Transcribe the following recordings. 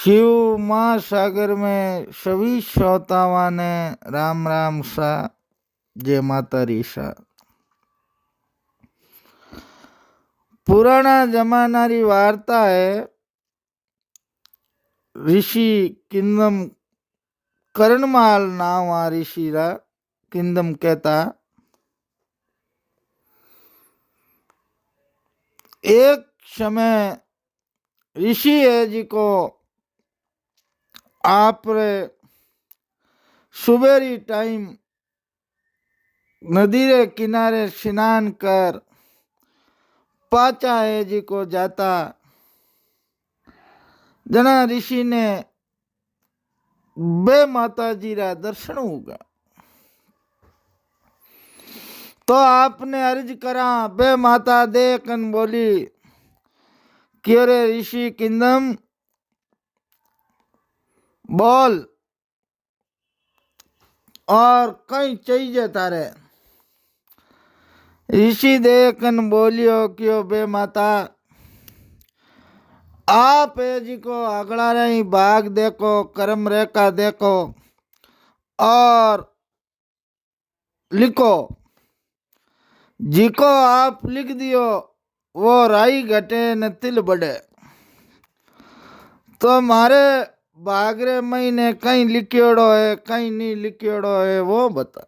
शिव महासागर में सभी श्रोताओं ने राम राम सा। जय माता रीसा। पुराना जमाना री वार्ता है। ऋषि किंदम करणमाल नाम आ ऋषि रा किंदम कहता एक समय ऋषि है जी को आप सुबेरी टाइम नदी रे किनारे स्नान कर पाचा है जी को जाता जना ऋषि ने बे माता जी रा दर्शन होगा। तो आपने अर्ज करा बे माता देखन बोली क्यों रे ऋषि किंदम बोल और कहीं चाहिए तारे। ऋषि देखन बोलियो क्यों बे माता आप जी को अगला रही भाग देखो कर्म रेखा देखो और लिखो। जिको आप लिख दियो वो राई घटे न तिल बढ़े। तो मारे बागरे महीने कहीं लिखियोड़ो है कहीं नहीं लिखियोड़ो है वो बता।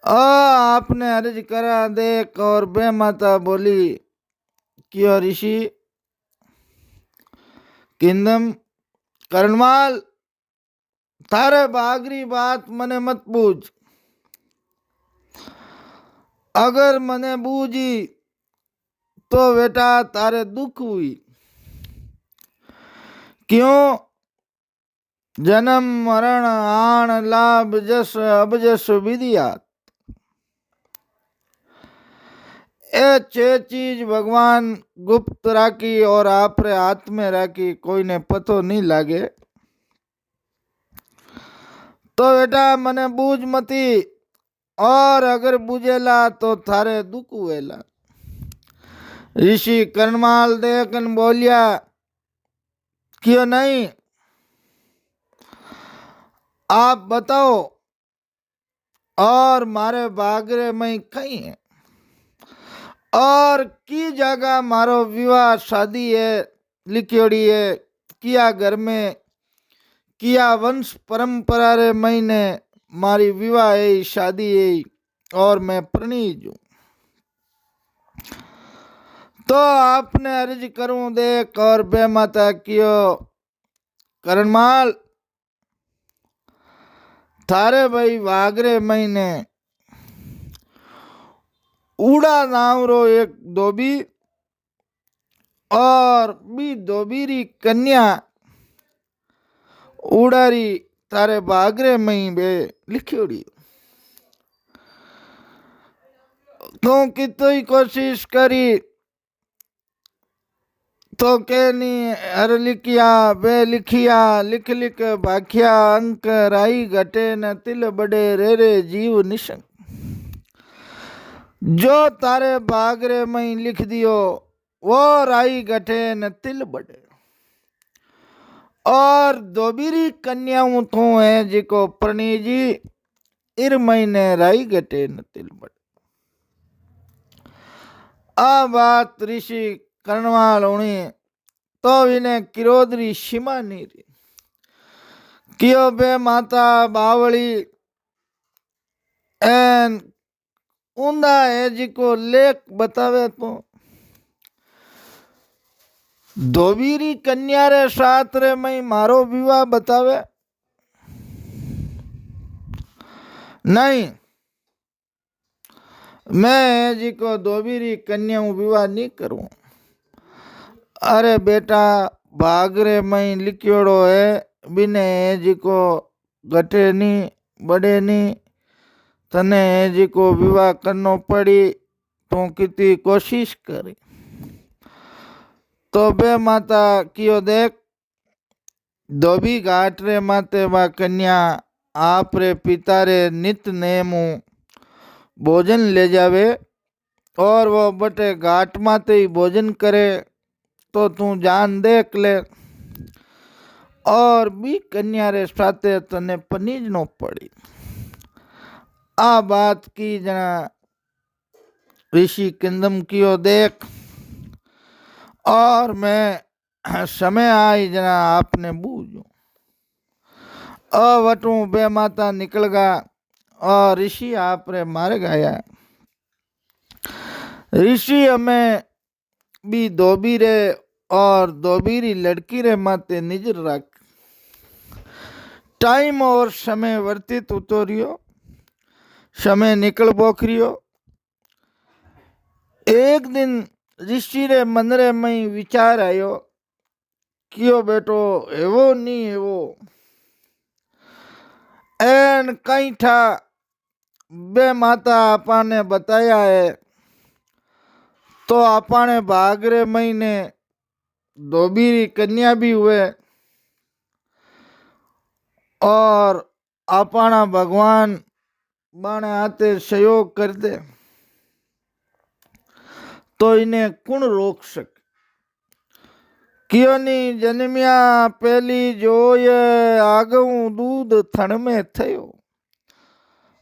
आपने अर्ज करा देख और बे माता बोली क्यों ऋषि किंदम करणमाल थारे बागरी बात मने मत पूछ। अगर मने बूझी तो बेटा तारे दुख हुई। क्यों जन्म मरण आण लाभ जस अब जस विधियात ए छे चीज भगवान गुप्त राखी और आपरे हाथ में राखी कोई ने पतो नहीं लागे। तो बेटा मने बूझ मती और अगर बुझेला तो थारे दुख हुएला। ऋषि करणमाल देखन बोलिया क्यों नहीं आप बताओ और मारे बागरे में कहीं है और की जगह मारो विवाह शादी है लिखियोड़ी है किया घर में किया वंश परंपरा रे महीने मारी विवाह है शादी है और मैं प्रणीत हूँ। तो आपने अर्ज करूं देख और बे माता कियो करणमाल थारे भाई वागरे महीने उड़ा नाम रो एक धोबी और बी धोबी री कन्या उड़ारी तारे बागरे मही बे लिखियोड़ी। तो कितनी कोशिश करी तो के नहीं हर लिखिया बे लिखिया लिख लिख भाखिया अंक राई घटे न तिल बड़े रे रे जीव निशंक। जो तारे बागरे में लिख दियो वो राई घटे न तिल बड़े। और दोबीरी कन्याओं तो है जिको प्रणी जी इर महीने राई घटे न तिल बड़े। आ बात ऋषि करणमाल होनी तो इन्हें किरोदरी सीमा नहीं रही। कियो बे माता बावली एन ऊंधा है जिको लेख बतावे तो धोबीरी कन्या रे साथ रे मई मारो विवाह बतावे नहीं। मैं जी को धोबीरी कन्या विवाह नहीं करूं। अरे बेटा भागरे मई लिखियोड़ो है बिने जी को घटे नहीं बड़े नहीं तने जी को विवाह करनो पड़ी तो कितनी कोशिश करी। तो बे माता कियो देख धोबी घाट रे माते वा कन्या आप रे पिता रे नित नेमू भोजन ले जावे और वो बटे घाट माते ही भोजन करे तो तू जान देख ले और बी कन्या रे साथे तने पनीज नो पड़ी। आ बात की जना ऋषि किंदम कियो देख और मैं समय आई जना आपने बूझू। वटू बे माता निकल गया और ऋषि आप रे मारे गया। ऋषि हमें बी धोबी रे और धोबीरी लड़की रे माते निजर रख। टाइम और समय वर्तित उतोरियो, समय निकल बोखरियो। एक दिन ऋषि रे मन रे में विचार आयो कियो बेटो एवो नी एवो एन कई ठा बे माता आपने बताया है तो आपने भागरे महीने धोबीरी कन्या भी हुए और अपना भगवान बाणे आते सहयोग कर दे तो इन्हें कौन रोक सके। कियोनी जन्मिया पहली जोय आगऊ दूध थण में थयो।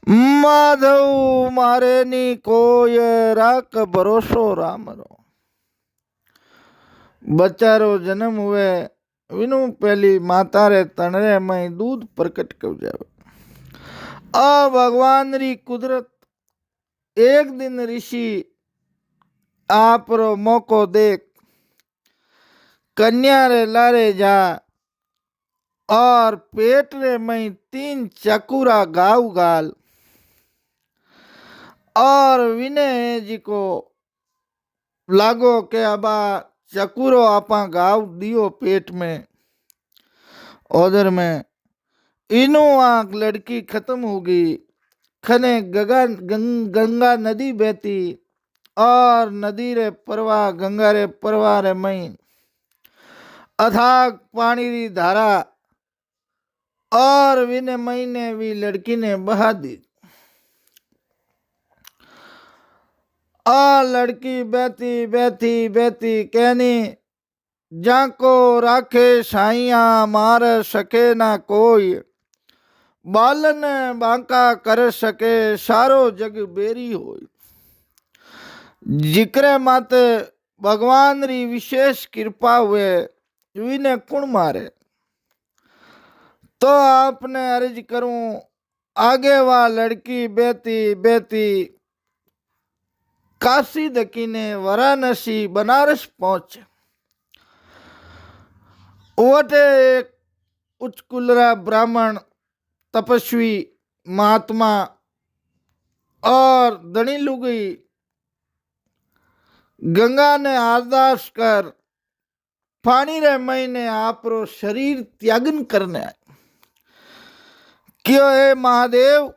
माधव मारे नी कोय राख भरोसो राम रो। बच्चारो जन्म हुए विनु पहली माता रे तणरे में दूध प्रकट कर जावे। भगवान री कुदरत एक दिन ऋषि आप रो मौको देख कन्या रे लारे जा और पेट रे में 3 चकुरा गाव गाल और विनय जी को लागो के अबा चकुरो आपा गाव दियो पेट में उधर में इनो आंख लड़की खत्म हो गई। खने गंगा नदी बहती और नदी रे परवा गंगा रे परवा रे मई अथाक पानी री धारा और विने महीने भी लड़की ने बहा दी। लड़की बहती बहती बहती कहनी जाको राखे साइया मार सके ना कोई। बालन बांका कर सके सारो जग बेरी होई। जिक्रे माते भगवान री विशेष कृपा हुए विने कुण मारे। तो आपने अर्ज करूं आगे वा लड़की बेती बेती काशी दकीने वाराणसी बनारस पहुंचे। वटे एक उच्च कुलरा ब्राह्मण तपस्वी महात्मा और धनी लुगई गंगा ने आरदास कर पानी रे महीने आपरो शरीर त्यागन करने आए। क्यों हे महादेव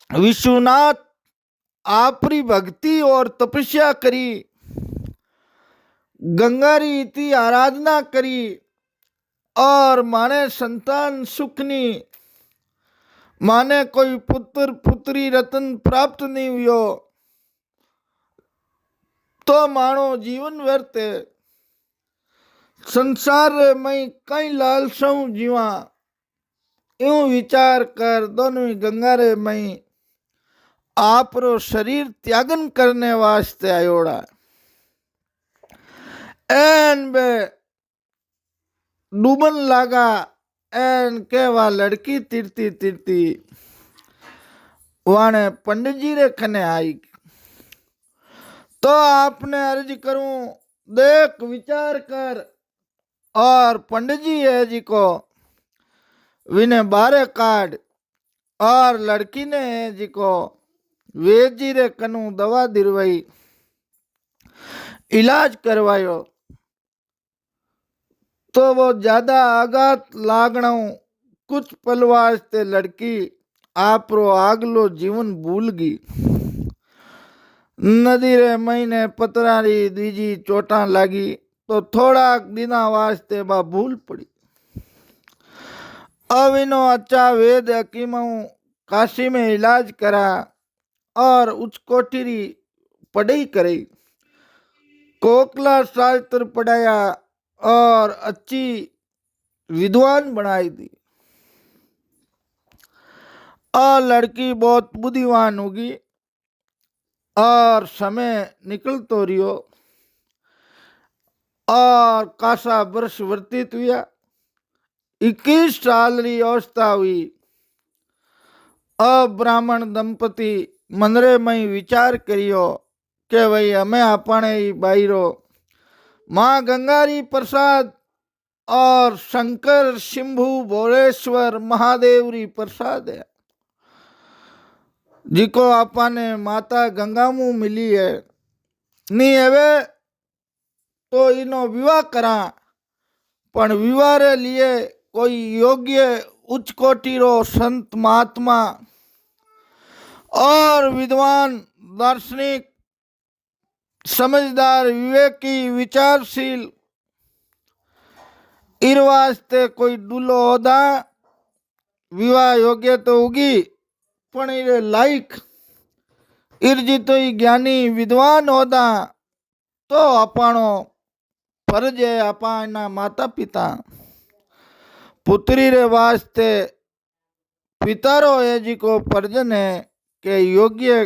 विश्वनाथ आपरी भक्ति और तपस्या करी गंगारी इति आराधना करी और माने संतान सुखनी माने कोई पुत्र पुत्री रतन प्राप्त नहीं हुयो तो मानो जीवन व्यर्थ संसार में कई लालसाओं जीवा यूं विचार कर दोनों गंगा रे मई आपरो शरीर त्यागन करने वास्ते आयोड़ा। एन बे डूबन लागा एन के वा लड़की तिरती तिरती वाने पंडित जी रे खने आई। तो आपने अर्ज करूं देख विचार कर और पंडित जी है जी को विने बारे काट और लड़की ने है जी को वेद जी रे कनु दवा दिलवाई इलाज करवायो तो वो ज्यादा आघात लागणो कुछ पल वास्ते लड़की आपरो आगलो जीवन भूल गई। नदी रे महीने पतरारी दीजी चोटा लागी तो थोड़ा दिना वास्ते बा भूल पड़ी। अविनो अच्छा वेद हकीमों काशी में इलाज करा और उच्च कोटिरी पढ़ाई करी। कोकला शास्त्र पढ़ाया और अच्छी विद्वान बनाई दी। और लड़की बहुत बुद्धिमान होगी और समय निकल तो रियो और कासा वर्ष वर्तित हुआ। 21 साल री अवस्था हुई। अब ब्राह्मण दंपति मनरे में विचार करियो के भाई हमें अपने ही बाईरो माँ गंगारी प्रसाद और शंकर शिंभु भोलेश्वर महादेव री प्रसाद है, जिको आपने माता गंगामू मिली है। नहीं हवे तो इनो विवाह करा, पण विवाह रे लिए कोई योग्य उच्च कोटि रो संत महात्मा और विद्वान दार्शनिक समझदार विवेकी विचारशील इर वास्ते कोई दूल्हो होदा। विवाह योग्य तो होगी पण इरे लायक इरजी तो ज्ञानी विद्वान होदा तो अपनो फर्ज है अपना माता पिता पुत्री रे वास्ते पितारो है जी को पर्जन है के योग्य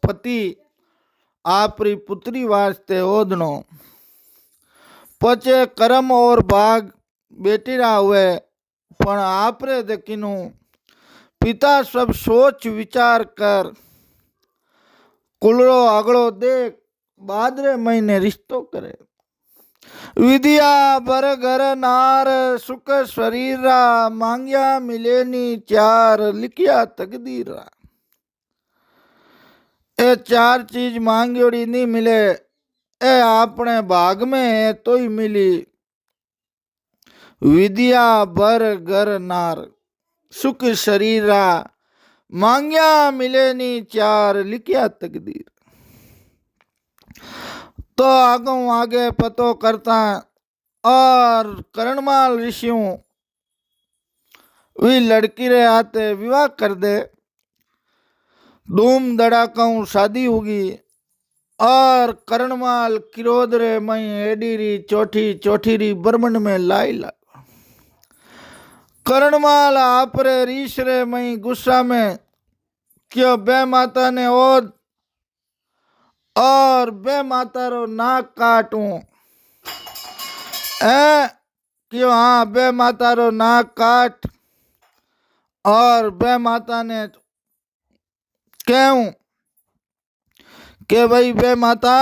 पति आपरी पुत्री वास्ते ओदनो। पचे कर्म और भाग बेटी रा हुए पण आपरे देखिनु पिता सब सोच विचार कर कुलरो अगलो देख बादरे महीने रिश्तो करे। विद्या बर घर नार सुख शरीरा मांग्या मिलेनी चार लिखिया तकदीरा। ए चार चीज मांगोड़ी नहीं मिले, ए अपने भाग में है तो ही मिली। विद्या बर घर नार सुख शरीरा मांग्या मिलेनी चार लिखिया तकदीर। तो आगो आगे पतो करता और करणमाल ऋषियों वी लड़की रे हाथे विवाह कर दे। धूम धड़ाकाऊ शादी होगी और करणमाल किरोद रे मई एडीरी चौठी चौठीरी बर्मन में लाई ला। करणमाल आपरे रीश रे मई गुस्सा में क्यों बे माता ने ओद और बे माता रो नाक काटूं क्यों। हाँ बे माता रो नाक काट और बे माता ने क्यों के भाई बे माता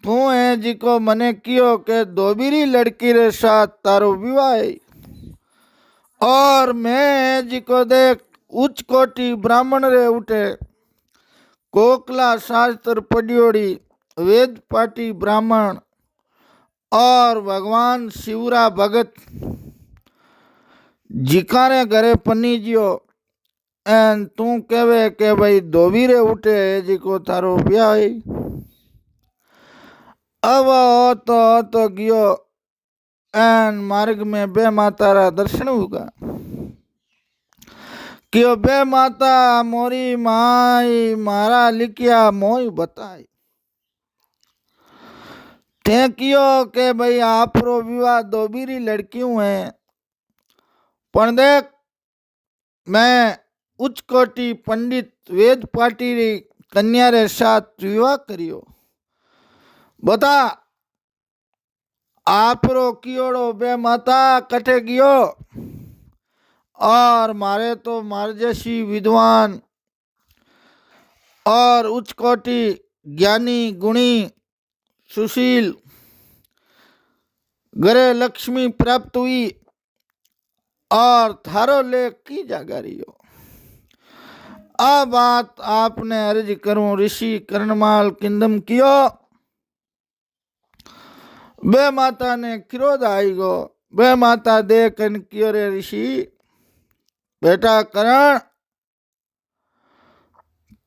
तू है जिको मने कियो के दोबीरी लड़की रे साथ तारो विवाह है और मैं जिको देख उच्च कोटि ब्राह्मण रे उठे कोकला शास्त्र पढ़ियोड़ी वेद पाटी ब्राह्मण और भगवान शिवरा भगत जिकारे घरे पनी जियो एन तू कहवे के भाई धोबीरे उठे जी को थारो ब्याह है। अब तो गियो एन मार्ग में बे माता रा दर्शन होगा क्यों बे माता मोरी माई मारा लिखिया मोई बताई। ते कियो के भाई आपरो विवाह दोबीरी लड़कियों है पण देख मैं उच्च कोटि पंडित वेद पाटी री कन्या रे साथ विवाह करियो। बता आपरो कियोड़ो बे माता कटे गियो और मारे तो मार जैसी विद्वान और उच्च कोटि ज्ञानी गुणी सुशील घरे लक्ष्मी प्राप्त हुई और थारो लेख की जागा रही हो। आ बात आपने अर्ज करूं ऋषि कर्णमाल किंदम कियो। बे माता ने क्रोध आई गो। बे माता देखन कियो रे ऋषि बेटा करण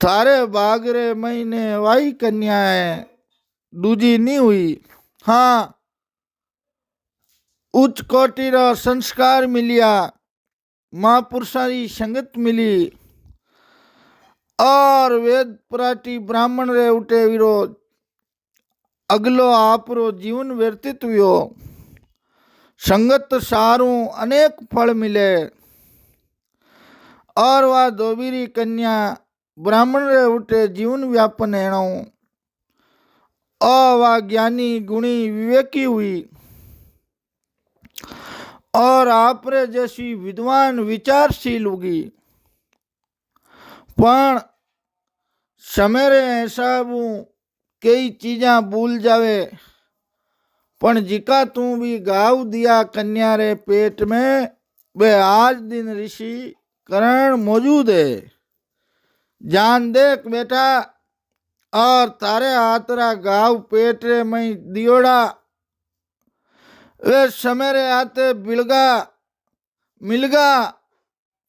थारे बागरे महीने वाई कन्या है दूजी नहीं हुई। हाँ उच्च कोटि रो संस्कार मिलिया महापुरुषा री संगत मिली और वेद प्राटी ब्राह्मण रे उठे विरोध अगलो आपरो जीवन व्यतीत हुयो। संगत सारू अनेक फल मिले। और वह धोबीरी कन्या ब्राह्मण रे उठे जीवन व्यापन एणो। और वह ज्ञानी गुणी विवेकी हुई और आपरे जैसी विद्वान विचारशील होगी। पण समेरे हिसाबू कई चीजा भूल जावे। पण जिका तू भी गाव दिया कन्या रे पेट में वे आज दिन ऋषि करण मौजूद है। जान देख बेटा। और तारे आतरा गाव पेट रे में दियोड़ा वे समेरे आते बिलगा मिलगा।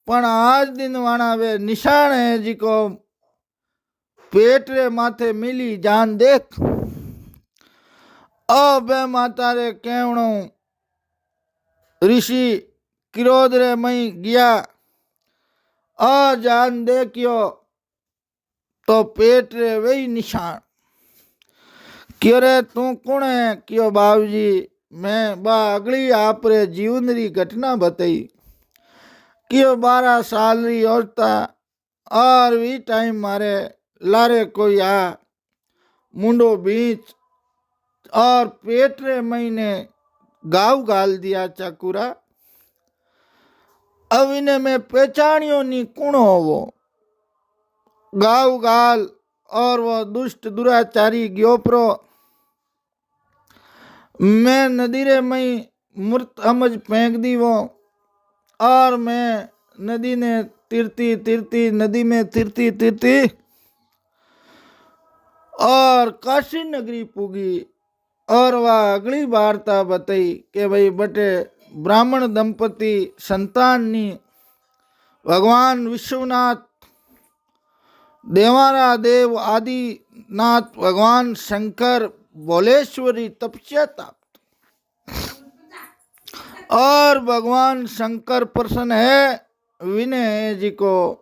पण आज दिन वाणा वे निशान है जिको पेट रे माथे मिली। जान देख। अब माता रे केवणो ऋषि क्रोध रे मई गया। जान देखियो तो पेट रे वही निशान। क्यों रे तू कौन है? क्यों बाबूजी मैं बा अगली आप रे जीवन री घटना बताई। क्यों 12 साल री औरता और भी टाइम मारे लारे कोई आ मुंडो बीच और पेट रे महीने गाव गाल दिया चाकुरा। अब इन्हें मैं पहचानियो नी कौन हो वो गाव गाल। और वो दुष्ट दुराचारी ग्योप्रो मैं नदी रे मई मूर्त अमज फेंक दी वो। और मैं नदी ने तिरती तिरती नदी में तिरती तिरती और काशी नगरी पुगी। और वह अगली वार्ता बताई कि भाई बटे ब्राह्मण दंपति संतान नी भगवान विश्वनाथ देवारा देव आदिनाथ भगवान शंकर भोलेश्वरी तपस्या ताप्त। और भगवान शंकर प्रसन्न है विनय जी को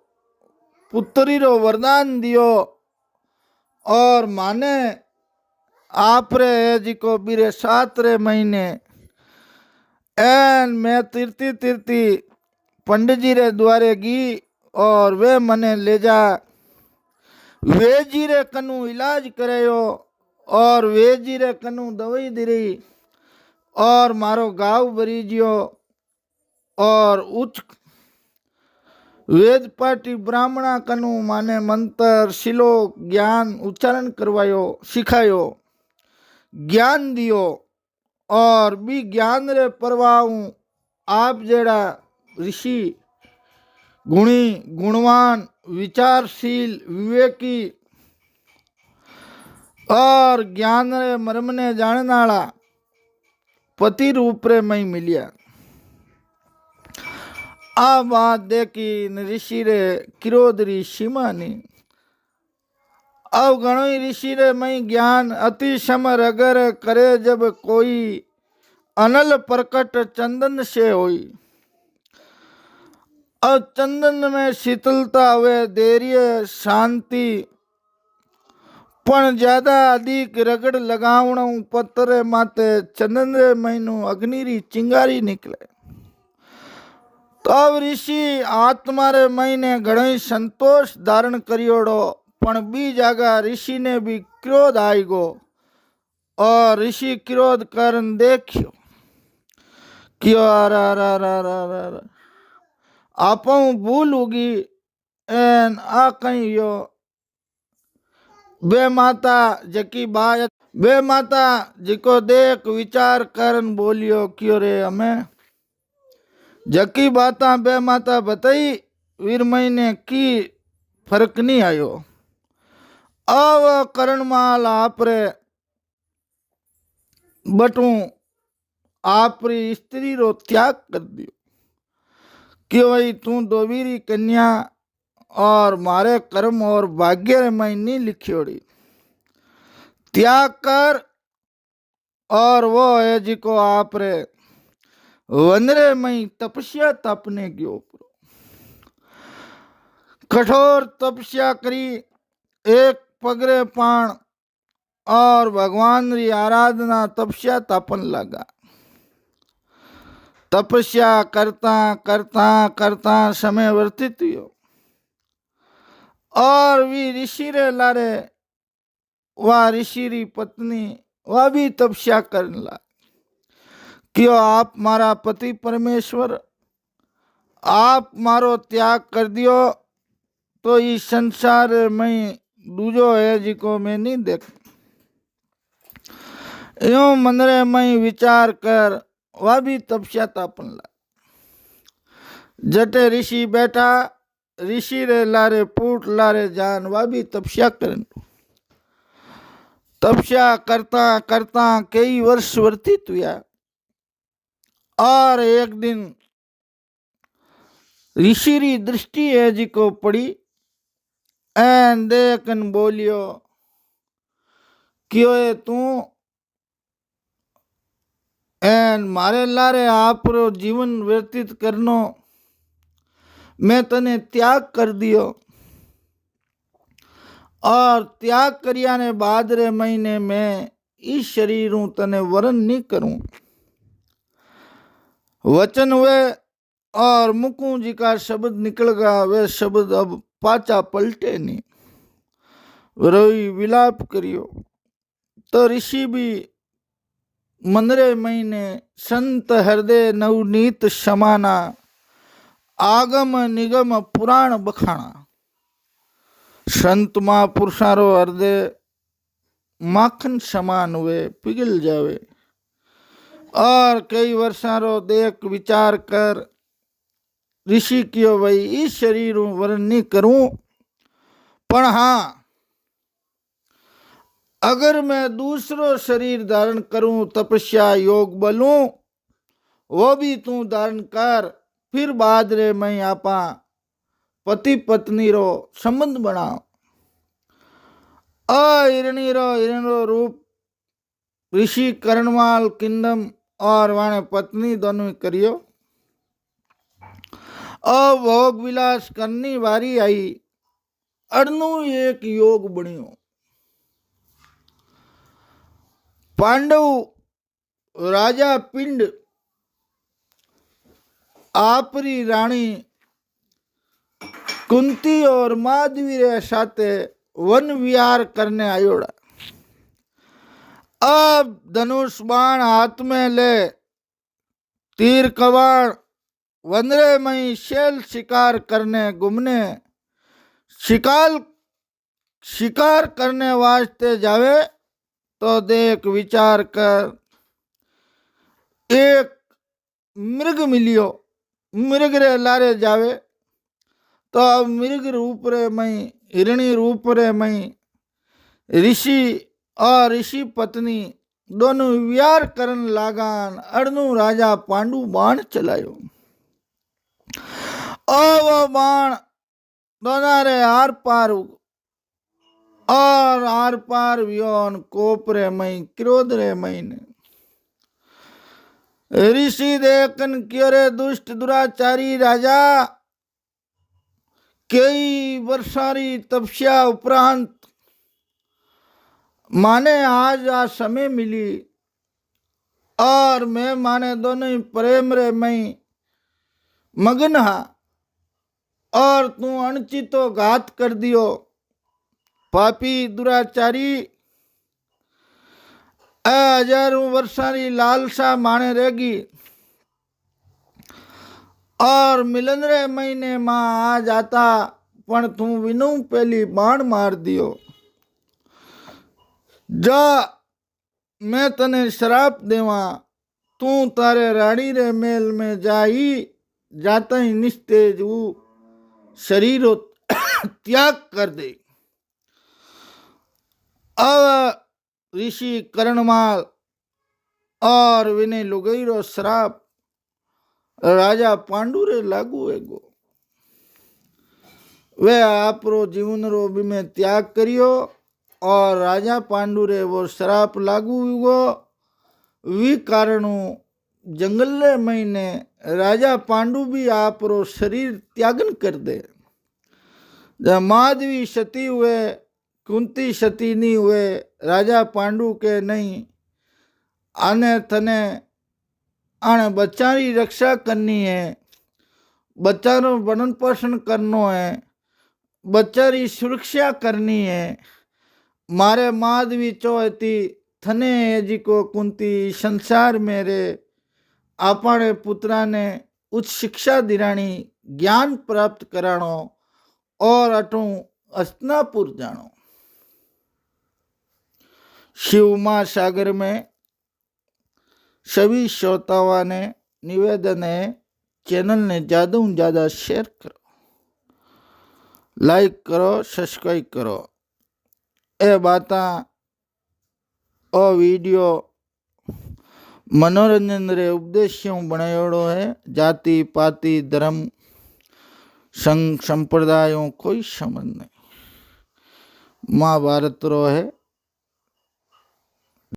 पुत्री रो वरदान दियो। और माने आप रे जी को बीरे 7 रे महीने एन मैं तिरती तिरती पंडित जी रे द्वारे गी। और वे मने ले जा वे जी रे कनु इलाज करायो। और वे जी रे कनु दवाई दिरी। और मारो गाव भरी जियो। और उच्च वेद पाटी ब्राह्मणा कनु माने मंत्र श्लोक ज्ञान उच्चारण करवायो सिखायो ज्ञान दियो। और भी ज्ञान रे परवाऊ आप जेड़ा ऋषि गुणी गुणवान विचारशील विवेकी और ज्ञान रे मर्म ने जानने वाला पति रूप रे मई मिलिया। आ बात देखी ऋषि रे क्रोध री सीमा नी। अब गणो ऋषि रे मई ज्ञान अति समर अगर करे जब कोई अनल प्रकट चंदन से होई। अब चंदन में शीतलता हुए धैर्य शांति। पण ज्यादा अधिक रगड़ लगावण पत्थर माते चंदन रे महीनू अग्नि री चिंगारी निकले। तो अब ऋषि आत्मा रे महीने घणो संतोष धारण करियोड़ो। पण बी जागा ऋषि ने भी क्रोध आई गो। और ऋषि क्रोध करन देखियो क्यों आप भूल होगी एन आ कहीं यो बे माता जकी बात बे माता जिको देख विचार करन बोलियो क्यों रे हमें जकी बाता बे माता बताई वीर महीने की फर्क नहीं आयो। अब करण माल आप रे बटू आपरी स्त्री रो त्याग कर दियो कि भाई तू दोबीरी कन्या और मारे कर्म और भाग्य में नहीं लिखियोड़ी त्याग कर। और वो है जिको आप रे वनरे में तपस्या तपने के ऊपर कठोर तपस्या करी एक पगरे पाण और भगवान री आराधना तपस्या तापन लगा। तपस्या करता करता करता समय व्यतीत हुयो और वी ऋषि रे लारे वह ऋषि री पत्नी वह भी तपस्या करने लगी। क्यों आप मारा पति परमेश्वर आप मारो त्याग कर दियो तो इस संसार में दूजो है जिको मैं नहीं देख। यूं मंदरे में विचार कर वह भी तपस्या तापन लगा। जटे ऋषि बैठा ऋषि रे लारे पूट लारे जान वह भी तपस्या करन। तपस्या करता करता कई वर्ष व्यतीत हुआ और एक दिन ऋषि री दृष्टि है जी को पड़ी एन देखन बोलियो क्यों है तू एन मारे लारे आप रो जीवन व्यतीत करनो मैं तने त्याग कर दियो और त्याग करिया ने बाद रे महीने में इस शरीर तने वरण नहीं करूं। वचन वे और मुकुंद जी का शब्द निकल गया वे शब्द अब पाचा पलटे नहीं। रोई विलाप करियो तो ऋषि भी मंदरे महीने संत हृदय नवनीत समाना आगम निगम पुराण बखाना। संत महापुरुषारो हृदय माखन समान हुए पिघल जावे और कई वर्षारो देख विचार कर ऋषि कियो भाई इस शरीर वर्ण नहीं करूं पर हाँ अगर मैं दूसरो शरीर धारण करूं तपस्या योग बलूं वो भी तू धारण कर फिर बाद रे मैं आपा पति पत्नी रो संबंध बनाओ। हिरणी रो रूप ऋषि करणवाल किंदम और वाणे पत्नी दोनों करियो। भोग विलास करनी वारी आई अड़नु एक योग बनियो। पांडव राजा पिंड आपरी रानी कुंती और माधवी रे साथे वन विहार करने आयोड़ा। अब धनुष बाण हाथ में ले तीर कवाड़ वंदरे में शेल शिकार करने घूमने शिकार करने वास्ते जावे तो देख विचार कर एक मृग मिलियो। मृग रे लारे जावे तो अब मृग रूप रे मई हिरणी रूप रे मई ऋषि और ऋषि पत्नी दोनों विहार करन लागान। अड़नु राजा पांडु बाण चलायो वो बाण दोना रे आर पार और आर पार व्योन कोप रे मई क्रोध रे मई ने ऋषि देखन क्यों रे दुष्ट दुराचारी राजा कई वर्षारी तपस्या उपरांत माने आज आ समय मिली और मैं माने दोनों ही प्रेम रे मई मगन हा और तू अणचितो घात कर दियो। पापी दुराचारी हजारों वर्षारी लालसा माने रहेगी और मिलन रे महीने मां आ जाता पण तू विनु पहली बाण मार दियो। जा मैं तने श्राप देवा तू तारे रानी रे मेल में जाई जाता ही निस्तेज शरीर त्याग कर दे। अब ऋषि करणमाल और विनय लुगईरो श्राप राजा पांडु रे लागू एगो। वे आप रो जीवन रो भी में त्याग करियो और राजा पांडु रे वो श्राप लागू हुगो। वी कारणु जंगल महीने राजा पांडु भी आप रो शरीर त्यागन कर दे। जब माधवी सती हुए कुंती सतीनी हुए राजा पांडु के नहीं, आने थने आने बच्चा की रक्षा करनी है, बच्चा नो भरण पोषण करनो है, बच्चा की सुरक्षा करनी है। मारे माधवी चोहती थने जी को कुंती संसार मेरे आपने पुत्रा ने उच्च शिक्षा दिराणी, ज्ञान प्राप्त कराणो और अटू हस्तिनापुर जानो। शिव महासागर में सभी श्रोताओं ने निवेदन है, चैनल ने ज़्यादा से ज़्यादा शेयर करो, लाइक करो, सब्सक्राइब करो। ए बाता और वीडियो मनोरंजन रे उपदेशों बनायोड़ो है। जाति पाति धर्म संघ संप्रदायों कोई संबंध नहीं। महाभारत रो है।